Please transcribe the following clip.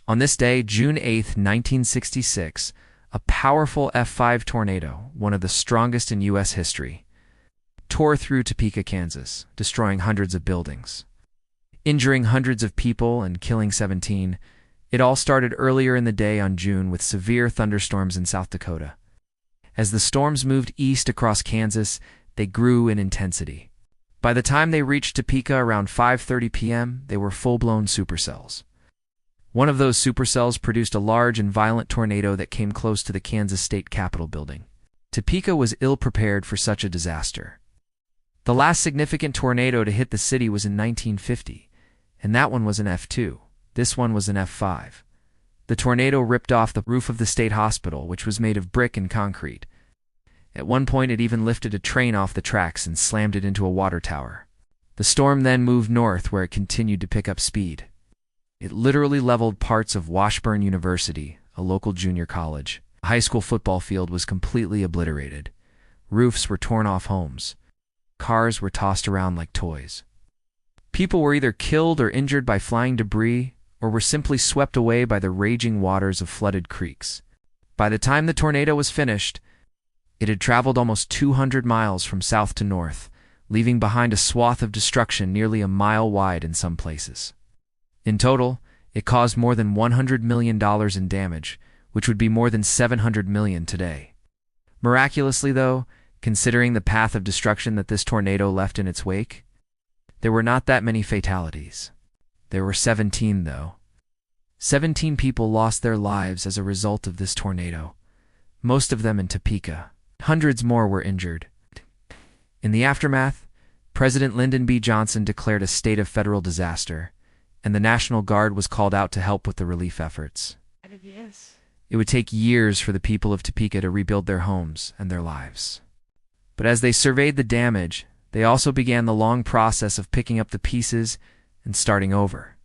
On this day, June 8, 1966, a powerful F5 tornado, one of the strongest in U.S. history, tore through Topeka, Kansas, destroying hundreds of buildings, injuring hundreds of people and killing 17. It all started earlier in the day on June with severe thunderstorms in South Dakota. As the storms moved east across Kansas, they grew in intensity. By the time they reached Topeka around 5:30 p.m., they were full-blown supercells. One of those supercells produced a large and violent tornado that came close to the Kansas State Capitol building. Topeka was ill-prepared for such a disaster. The last significant tornado to hit the city was in 1950, and that one was an F2. This one was an F5. The tornado ripped off the roof of the state hospital, which was made of brick and concrete. At one point, it even lifted a train off the tracks and slammed it into a water tower. The storm then moved north, where it continued to pick up speed. It literally leveled parts of Washburn University, a local junior college. A high school football field was completely obliterated. Roofs were torn off homes. Cars were tossed around like toys. People were either killed or injured by flying debris, or were simply swept away by the raging waters of flooded creeks. By the time the tornado was finished, it had traveled almost 200 miles from south to north, leaving behind a swath of destruction nearly a mile wide in some places. In total, it caused more than $100 million in damage, which would be more than $700 million today. Miraculously, though, considering the path of destruction that this tornado left in its wake, there were not that many fatalities. There were 17, though. 17 people lost their lives as a result of this tornado, most of them in Topeka. Hundreds more were injured. In the aftermath, President Lyndon B. Johnson declared a state of federal disaster, and the National Guard was called out to help with the relief efforts. It would take years for the people of Topeka to rebuild their homes and their lives. But as they surveyed the damage, they also began the long process of picking up the pieces and starting over.